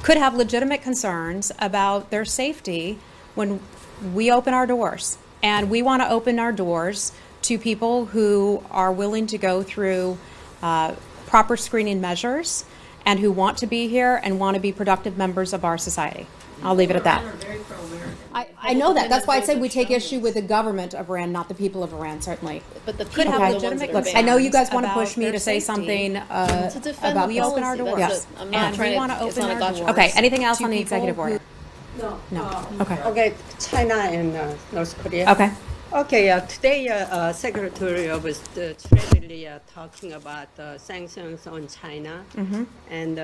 could have legitimate concerns about their safety when we open our doors. And we want to open our doors to people who are willing to go through proper screening measures and who want to be here and want to be productive members of our society. I'll leave it at that. I know that. That's why I said we take issue with the government of Iran, not the people of Iran, certainly. But the Could people have are the ones legitimate that are Look, I know you guys banned. want to push me to say something To defend about the we open our policy. doors. That's it. I'm not And trying we to- want to it's open not a our gotcha. doors. Okay, anything else to on the people executive who- order? No. Okay. Okay, China and North Korea. Okay. Okay, today Secretary of the Treasury talking about sanctions on China, and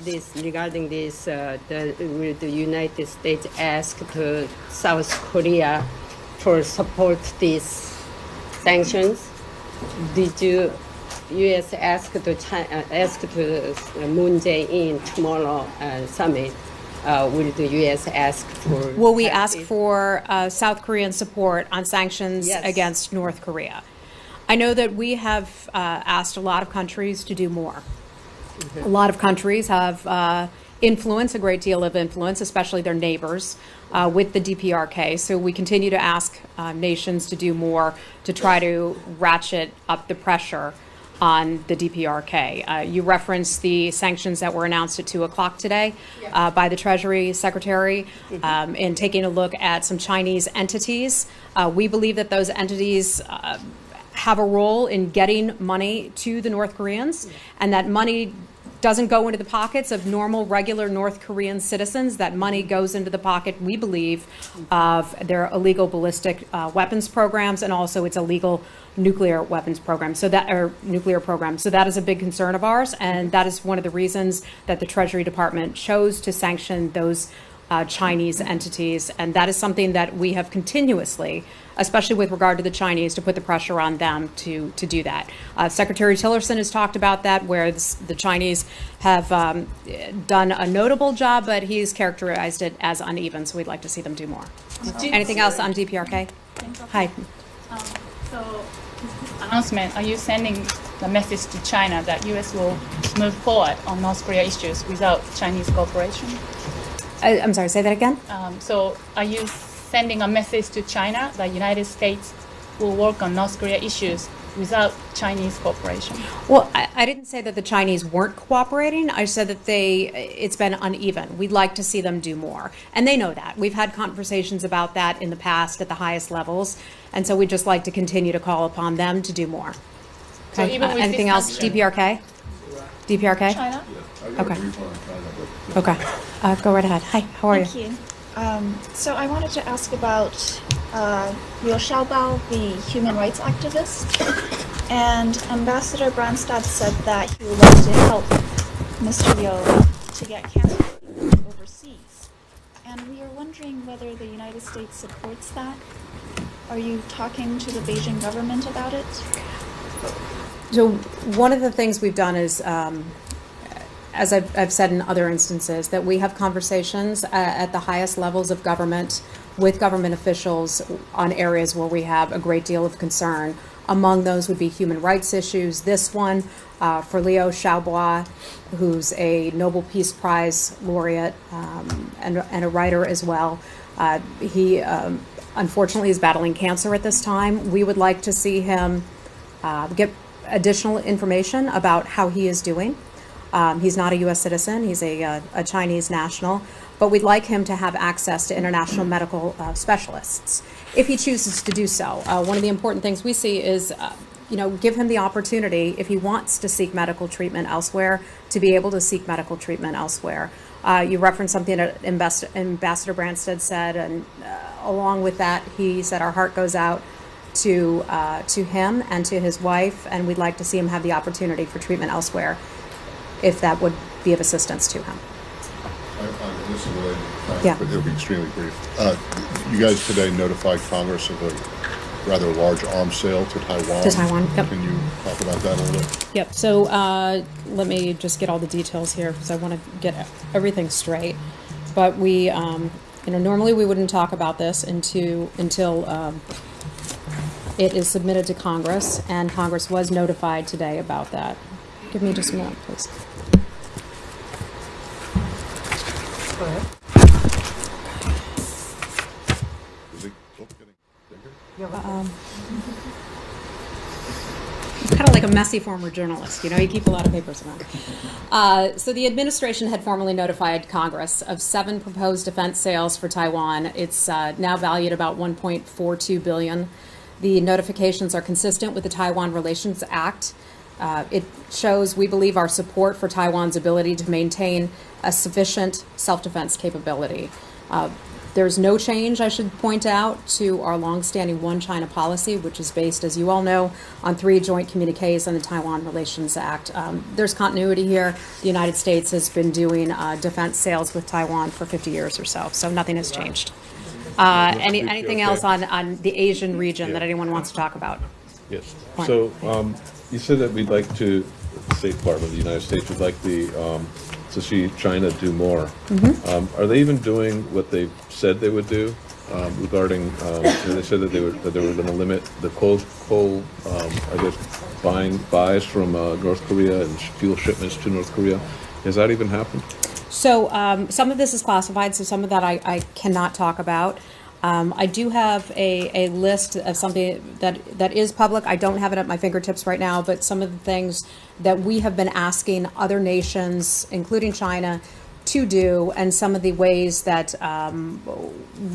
this regarding this, will the United States ask to South Korea for support these sanctions? Did you U.S. ask to Moon Jae-in tomorrow summit? Will the U.S. ask for? Will we ask for South Korean support on sanctions Yes. against North Korea? I know that we have asked a lot of countries to do more. A lot of countries have influence, a great deal of influence, especially their neighbors, with the DPRK. So we continue to ask nations to do more to try to ratchet up the pressure on the DPRK. You referenced the sanctions that were announced at 2 o'clock today by the Treasury Secretary in taking a look at some Chinese entities. We believe that those entities have a role in getting money to the North Koreans, and that money doesn't go into the pockets of normal, regular North Korean citizens. That money goes into the pocket, we believe, of their illegal ballistic weapons programs and also its illegal nuclear weapons program. So that, or nuclear program. So that is a big concern of ours, and that is one of the reasons that the Treasury Department chose to sanction those Chinese entities. And that is something that we have continuously, especially with regard to the Chinese, to put the pressure on them to do that. Secretary Tillerson has talked about that, where the Chinese have done a notable job, but he's characterized it as uneven, so we'd like to see them do more. Anything else on DPRK? Hi. So, this announcement, are you sending the message to China that U.S. will move forward on North Korea issues without Chinese cooperation? I'm sorry, say that again? So, are you sending a message to China that United States will work on North Korea issues without Chinese cooperation? Well, I didn't say that the Chinese weren't cooperating. I said that it's been uneven. We'd like to see them do more. And they know that. We've had conversations about that in the past at the highest levels. And so we'd just like to continue to call upon them to do more. So Okay. even with Anything this else? action- DPRK? DPRK? China? Okay. Okay. Go right ahead. Hi, how are you? Thank you. So I wanted to ask about Liu Xiaobao, the human rights activist. And Ambassador Branstad said that he would like to help Mr. Liu to get cancer treatment overseas. And we are wondering whether the United States supports that. Are you talking to the Beijing government about it? So one of the things we've done is, as I've said in other instances, that we have conversations at the highest levels of government with government officials on areas where we have a great deal of concern. Among those would be human rights issues. This one for Liu Xiaobao, who's a Nobel Peace Prize laureate and a writer as well. He unfortunately is battling cancer at this time. We would like to see him get additional information about how he is doing. He's not a U.S. citizen. He's a Chinese national. But we'd like him to have access to international medical specialists if he chooses to do so. One of the important things we see is, give him the opportunity, if he wants to seek medical treatment elsewhere, to be able to seek medical treatment elsewhere. You referenced something that Ambassador Branstad said, and along with that, he said our heart goes out to him and to his wife, and we'd like to see him have the opportunity for treatment elsewhere, if that would be of assistance to him. This is related, Yeah. but it'll be extremely brief. You guys today notified Congress of a rather large arms sale to Taiwan. To Taiwan, yep. Can you talk about that a little bit? Yep. So let me just get all the details here because I want to get everything straight. But we, normally we wouldn't talk about this until it is submitted to Congress, and Congress was notified today about that. Give me just a moment, please. Is it book getting bigger? Kind of like a messy former journalist, you know, you keep a lot of papers around. So the administration had formally notified Congress of 7 proposed defense sales for Taiwan. It's now valued about $1.42 billion. The notifications are consistent with the Taiwan Relations Act. It shows, we believe, our support for Taiwan's ability to maintain a sufficient self-defense capability. There's no change, I should point out, to our longstanding One China policy, which is based, as you all know, on 3 joint communiques on the Taiwan Relations Act. There's continuity here. The United States has been doing defense sales with Taiwan for 50 years or so nothing has changed. Anything else on the Asian region that anyone wants to talk about? Yes. Fine. So you said that we'd like to, the State Department of the United States would like to see China do more. Are they even doing what they said they would do regarding? They said that they were going to limit the coal I guess buys from North Korea and fuel shipments to North Korea. Has that even happened? So some of this is classified, so some of that I cannot talk about. I do have a list of something that is public. I don't have it at my fingertips right now, but some of the things that we have been asking other nations, including China, to do, and some of the ways that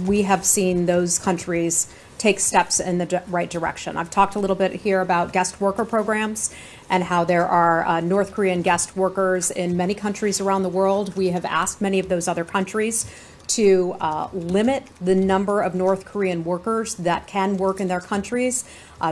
we have seen those countries take steps in the right direction. I've talked a little bit here about guest worker programs and how there are North Korean guest workers in many countries around the world. We have asked many of those other countries to limit the number of North Korean workers that can work in their countries.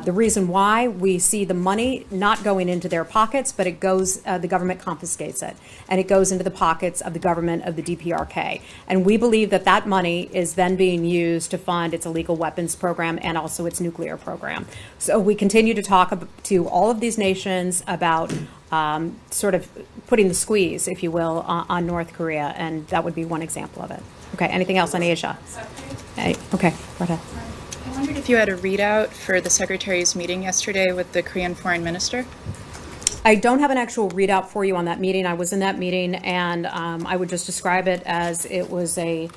The reason why, we see the money not going into their pockets, but it goes, the government confiscates it, and it goes into the pockets of the government of the DPRK. And we believe that that money is then being used to fund its illegal weapons program and also its nuclear program. So we continue to talk to all of these nations about sort of putting the squeeze, if you will, on North Korea, and that would be one example of it. Okay, anything else on Asia? Okay, go ahead. I wondered if you had a readout for the Secretary's meeting yesterday with the Korean Foreign Minister? I don't have an actual readout for you on that meeting. I was in that meeting, and I would just describe it as it was a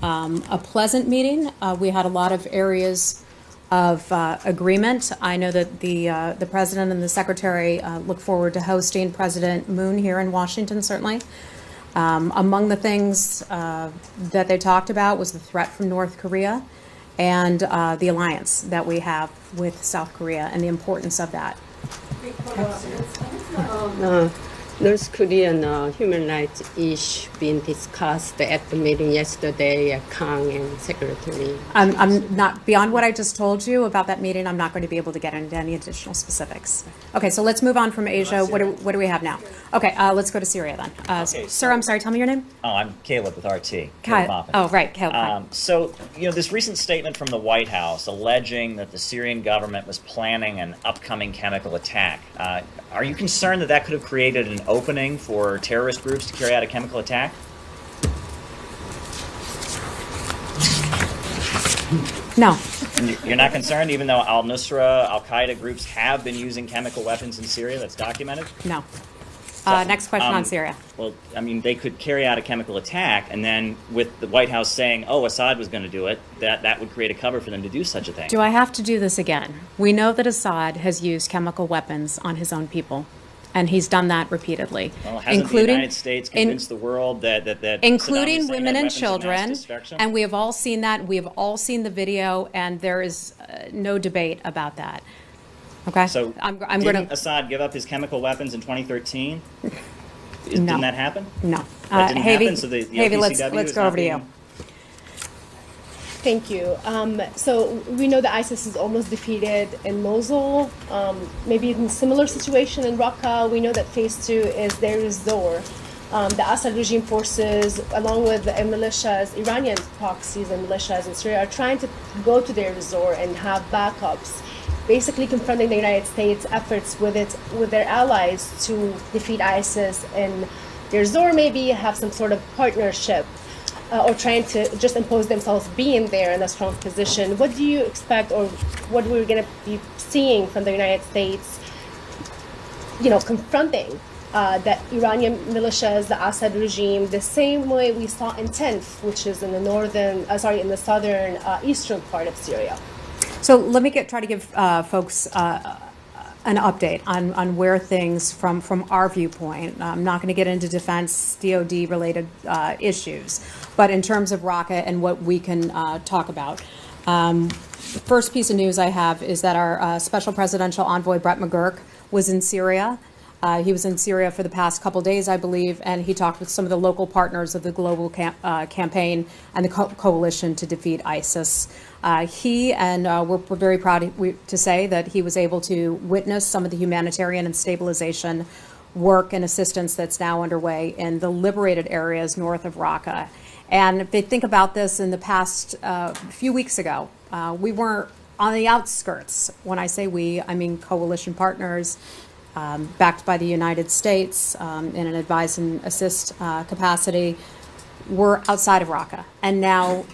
pleasant meeting. We had a lot of areas of agreement. I know that the President and the Secretary look forward to hosting President Moon here in Washington, certainly. Among the things that they talked about was the threat from North Korea and the alliance that we have with South Korea and the importance of that. North Korean human rights issue being discussed at the meeting yesterday, Kang and Secretary. I'm not, beyond what I just told you about that meeting, I'm not going to be able to get into any additional specifics. Okay, so let's move on from Asia. What do we have now? Okay, let's go to Syria then. Okay, sir, I'm sorry, tell me your name. Oh, I'm Caleb with RT. Oh, right, Caleb. So, this recent statement from the White House alleging that the Syrian government was planning an upcoming chemical attack. Are you concerned that that could have created an opening for terrorist groups to carry out a chemical attack? No. You're not concerned, even though al-Nusra, al-Qaeda groups have been using chemical weapons in Syria? That's documented? No. Next question on Syria. Well, I mean, they could carry out a chemical attack, and then with the White House saying, oh, Assad was going to do it, that would create a cover for them to do such a thing. Do I have to do this again? We know that Assad has used chemical weapons on his own people, and he's done that repeatedly. Well, hasn't the United States convinced the world that including Saddam Hussein women had and weapons of mass children, destruction? and we have all seen that. We have all seen the video, and there is no debate about that. Okay, So I'm didn't going to. Assad give up his chemical weapons in 2013? No. Didn't that happen? No, That didn't happen, Havy, so the Havy, OPCW let's is go not over to you. being- Thank you. So we know that ISIS is almost defeated in Mosul, maybe in a similar situation in Raqqa. We know that phase 2 is Deir ez-Zor. The Assad regime forces, along with the militias, Iranian proxies and militias in Syria, are trying to go to Deir ez-Zor and have backups, basically confronting the United States' efforts with their allies to defeat ISIS and Deir ez-Zor, maybe have some sort of partnership. Or trying to just impose themselves being there in a strong position. What do you expect, or what we're going to be seeing from the United States, confronting that Iranian militias, the Assad regime, the same way we saw in Tenf, which is in the in the southern eastern part of Syria. So let me try to give folks an update on where things from our viewpoint. I'm not going to get into defense DoD related issues, but in terms of Raqqa and what we can talk about. The first piece of news I have is that our Special Presidential Envoy Brett McGurk was in Syria. He was in Syria for the past couple days, I believe, and he talked with some of the local partners of the global campaign and the coalition to defeat ISIS. He and we're very proud to say that he was able to witness some of the humanitarian and stabilization work and assistance that's now underway in the liberated areas north of Raqqa. And if they think about this, in the past few weeks ago, we were on the outskirts. When I say we, I mean coalition partners, backed by the United States in an advise and assist capacity. We're outside of Raqqa, and now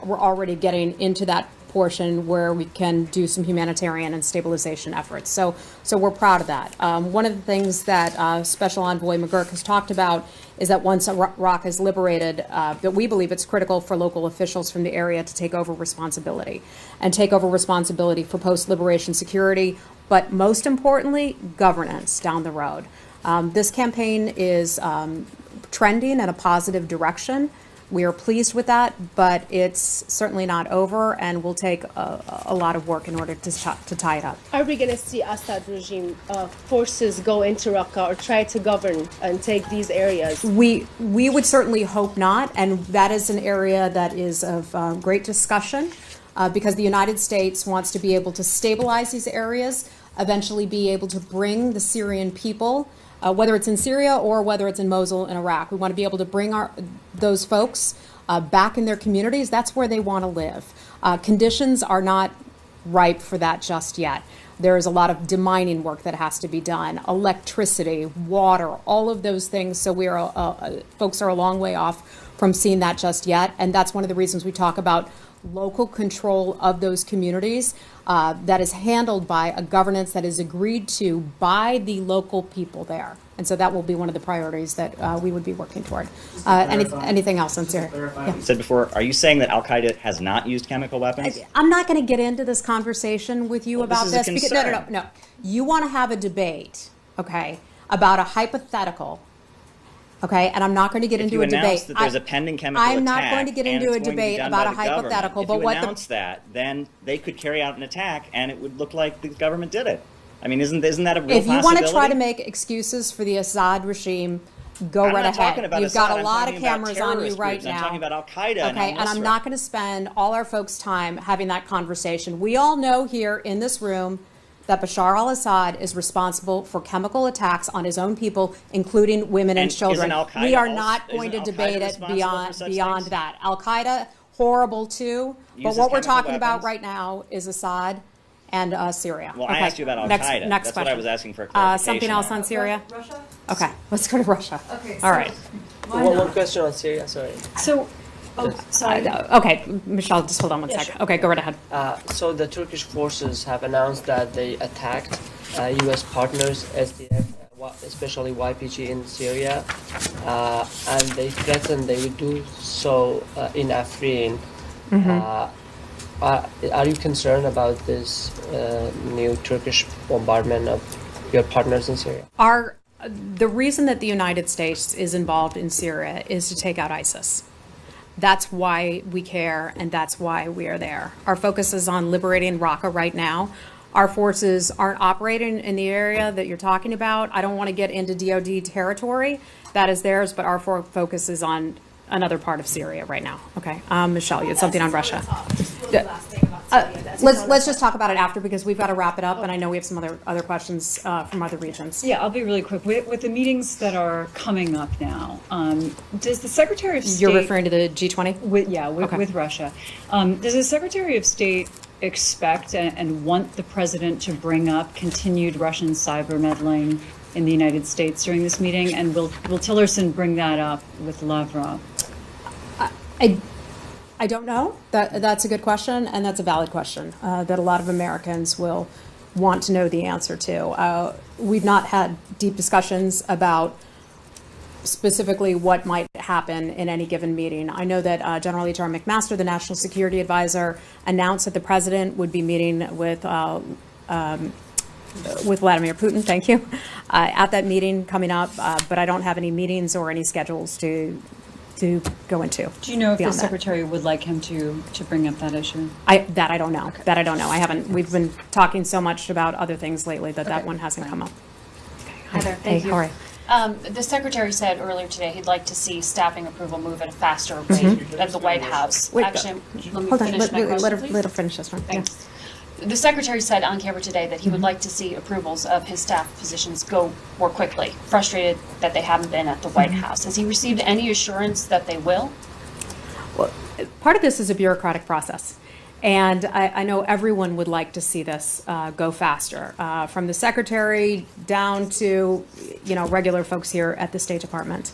we're already getting into that portion where we can do some humanitarian and stabilization efforts. So we're proud of that. One of the things that Special Envoy McGurk has talked about is that once Raqqa is liberated, that we believe it's critical for local officials from the area to take over responsibility for post-liberation security, but most importantly, governance down the road. This campaign is trending in a positive direction. We are pleased with that, but it's certainly not over, and will take a lot of work in order to tie it up. Are we going to see Assad regime forces go into Raqqa or try to govern and take these areas? We would certainly hope not, and that is an area that is of great discussion because the United States wants to be able to stabilize these areas, eventually be able to bring the Syrian people, whether it's in Syria or whether it's in Mosul in Iraq. We want to be able to bring those folks back in their communities. That's where they want to live. Conditions are not ripe for that just yet. There is a lot of demining work that has to be done, electricity, water, all of those things. So folks are a long way off from seeing that just yet. And that's one of the reasons we talk about local control of those communities that is handled by a governance that is agreed to by the local people there. And so that will be one of the priorities that we would be working toward. Anything else on Syria? Yeah. You said before, are you saying that Al-Qaeda has not used chemical weapons? I'm not going to get into this conversation with you about this. Because, no. You want to have a debate, okay, about a hypothetical. Okay, and I'm not going to get into a debate. If you announce that there's a pending chemical attack, I'm not going to get into a debate about a hypothetical. But if you announce that, then they could carry out an attack, and it would look like the government did it. I mean, isn't that a real possibility? If you want to try to make excuses for the Assad regime, go right ahead. You've got a lot of cameras on you right now. I'm talking about Al-Qaeda. Okay, and I'm not going to spend all our folks' time having that conversation. We all know here in this room that Bashar al-Assad is responsible for chemical attacks on his own people, including women and children. We are not going to debate it beyond that. Al-Qaeda, horrible too, but what we're talking about right now is Assad and Syria. Well, I asked you about Al-Qaeda. Next That's question. what I was asking for clarification. Something else on Syria? Russia? Okay, let's go to Russia. Okay. All right. One question on Syria, sorry. So, sorry. Okay, Michelle, just hold on one second. Sure. Okay, go right ahead. So the Turkish forces have announced that they attacked U.S. partners, SDF, especially YPG in Syria, and they threatened they would do so in Afrin. Are you concerned about this new Turkish bombardment of your partners in Syria? The reason that the United States is involved in Syria is to take out ISIS. That's why we care, and that's why we are there. Our focus is on liberating Raqqa right now. Our forces aren't operating in the area that you're talking about. I don't want to get into DoD territory. That is theirs, but our focus is on another part of Syria right now. Okay, Michelle, you had something on Russia. Let's just talk about it after, because we've got to wrap it up, and I know we have some other questions from other regions. Yeah, I'll be really quick. With the meetings that are coming up now, does the Secretary of State... You're referring to the G20? With Russia. Does the Secretary of State expect and want the President to bring up continued Russian cyber meddling in the United States during this meeting? And will Tillerson bring that up with Lavrov? I don't know. That's a good question, and that's a valid question that a lot of Americans will want to know the answer to. We've not had deep discussions about specifically what might happen in any given meeting. I know that General H.R. McMaster, the National Security Advisor, announced that the president would be meeting with Vladimir Putin, thank you, at that meeting coming up, but I don't have any meetings or any schedules to go into. Do you know if the beyond that. secretary would like him to bring up that issue? I don't know. Okay. That I don't know. I haven't. We've been talking so much about other things lately that that one hasn't come up. Heather, Hey, thank you. how are you? The secretary said earlier today he'd like to see staffing approval move at a faster rate at the White House. Wait, Actually, let me Hold on. finish my question, please. Let her finish this one. Thanks. The secretary said on camera today that he would like to see approvals of his staff positions go more quickly, frustrated that they haven't been at the White House. Has he received any assurance that they will? Well, part of this is a bureaucratic process. And I know everyone would like to see this go faster, from the secretary down to, regular folks here at the State Department.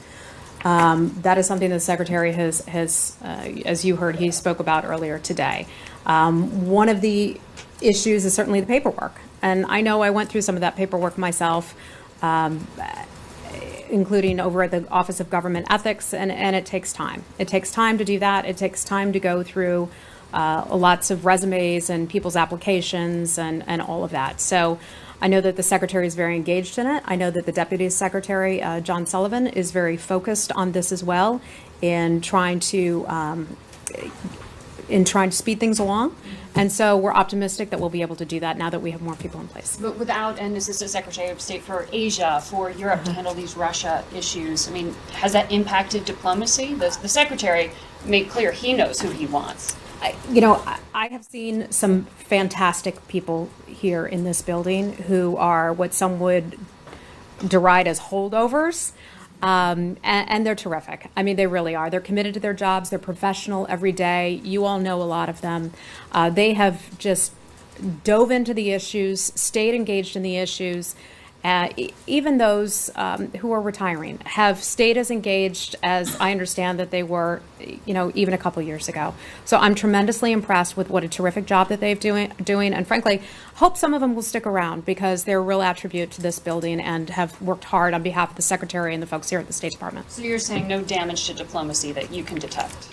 That is something the secretary has as you heard, he spoke about earlier today. One of the issues is certainly the paperwork. And I know I went through some of that paperwork myself, including over at the Office of Government Ethics, and it takes time. It takes time to do that. It takes time to go through lots of resumes and people's applications and all of that. So I know that the secretary is very engaged in it. I know that the deputy secretary, John Sullivan, is very focused on this as well in trying to speed things along. And so we're optimistic that we'll be able to do that now that we have more people in place. But without an assistant secretary of state for Asia, for Europe to handle these Russia issues, I mean, has that impacted diplomacy? The secretary made clear he knows who he wants. I have seen some fantastic people here in this building who are what some would deride as holdovers. And they're terrific. I mean, they really are. They're committed to their jobs. They're professional every day. You all know a lot of them. They have just dove into the issues, stayed engaged in the issues. Even those who are retiring have stayed as engaged as I understand that they were, even a couple years ago. So I'm tremendously impressed with what a terrific job that they've doing, and frankly, hope some of them will stick around because they're a real attribute to this building and have worked hard on behalf of the secretary and the folks here at the State Department. So you're saying no damage to diplomacy that you can detect?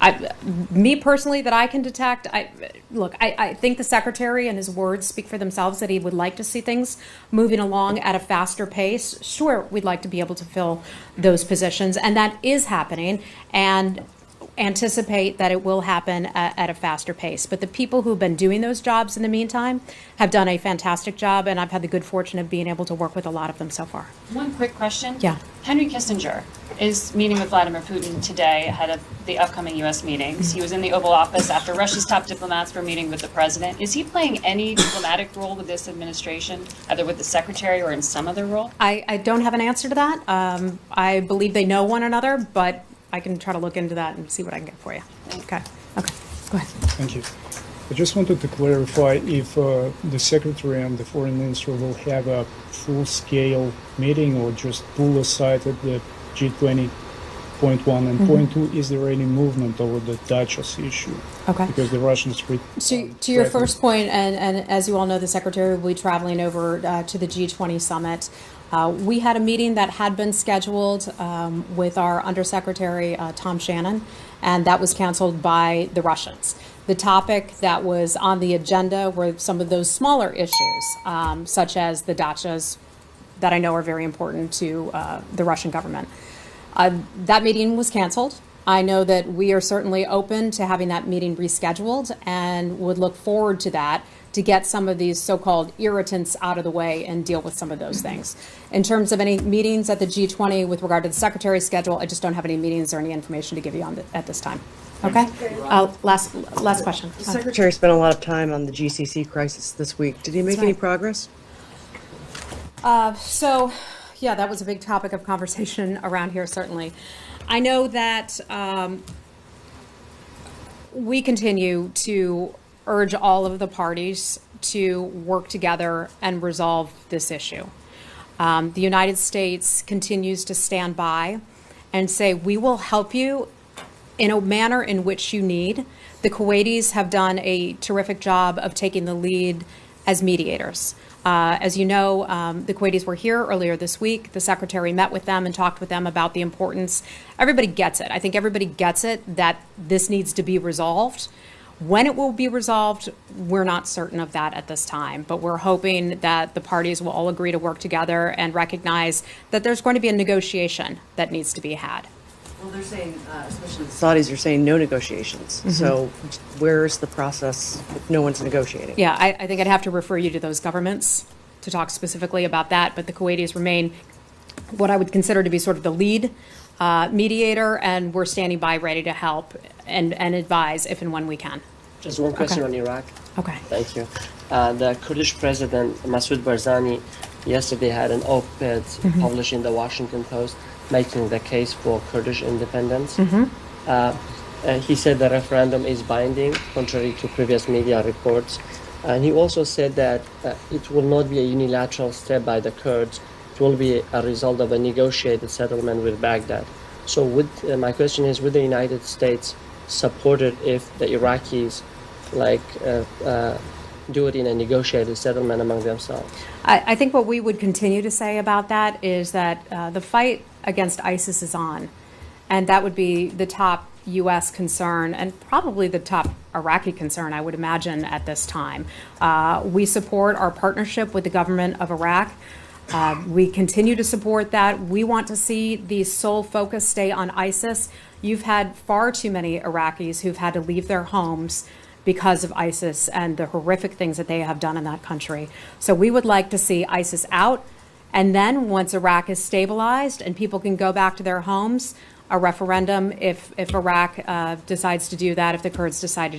Me personally, that I can detect, I think the secretary and his words speak for themselves, that he would like to see things moving along at a faster pace. Sure, we'd like to be able to fill those positions, and that is happening, and anticipate that it will happen at a faster pace. But the people who've been doing those jobs in the meantime have done a fantastic job, and I've had the good fortune of being able to work with a lot of them so far. One quick question. Yeah. Henry Kissinger is meeting with Vladimir Putin today ahead of the upcoming U.S. meetings. He was in the Oval Office after Russia's top diplomats were meeting with the president. Is he playing any diplomatic role with this administration, either with the secretary or in some other role? I don't have an answer to that. I believe they know one another, but I can try to look into that and see what I can get for you. Okay. Go ahead. Thank you. I just wanted to clarify if the Secretary and the Foreign Minister will have a full-scale meeting or just pull aside at the G20 point one and point two. Is there any movement over the Duchess issue? Okay. Because the Russians... To your first point, and as you all know, the Secretary will be traveling over to the G20 summit. We had a meeting that had been scheduled with our Undersecretary, Tom Shannon, and that was canceled by the Russians. The topic that was on the agenda were some of those smaller issues, such as the dachas that I know are very important to the Russian government. That meeting was canceled. I know that we are certainly open to having that meeting rescheduled and would look forward to that to get some of these so-called irritants out of the way and deal with some of those things. In terms of any meetings at the G20 with regard to the Secretary's schedule, I just don't have any meetings or any information to give you on at this time. Okay? Last question. The Secretary spent a lot of time on the GCC crisis this week. Did he make any progress? Yeah, that was a big topic of conversation around here, certainly. I know that we continue to urge all of the parties to work together and resolve this issue. The United States continues to stand by and say, we will help you in a manner in which you need. The Kuwaitis have done a terrific job of taking the lead as mediators. As you know, the Kuwaitis were here earlier this week. The secretary met with them and talked with them about the importance. Everybody gets it. I think everybody gets it that this needs to be resolved. When it will be resolved, we're not certain of that at this time, but we're hoping that the parties will all agree to work together and recognize that there's going to be a negotiation that needs to be had. Well, they're saying, especially the Saudis are saying no negotiations. So where's the process if no one's negotiating? Yeah, I think I'd have to refer you to those governments to talk specifically about that, but the Kuwaitis remain what I would consider to be sort of the lead mediator, and we're standing by ready to help and advise if and when we can. Just one question on Iraq. Okay. Thank you. The Kurdish president, Masoud Barzani, yesterday had an op-ed published in the Washington Post making the case for Kurdish independence. He said the referendum is binding, contrary to previous media reports. And he also said that it will not be a unilateral step by the Kurds. It will be a result of a negotiated settlement with Baghdad. So my question is, would the United States support it if the Iraqis do it in a negotiated settlement among themselves? I think what we would continue to say about that is that the fight against ISIS is on, and that would be the top U.S. concern and probably the top Iraqi concern, I would imagine, at this time. We support our partnership with the government of Iraq. We continue to support that. We want to see the sole focus stay on ISIS. You've had far too many Iraqis who've had to leave their homes because of ISIS and the horrific things that they have done in that country. So we would like to see ISIS out, and then once Iraq is stabilized and people can go back to their homes, a referendum if Iraq decides to do that, if the Kurds decide to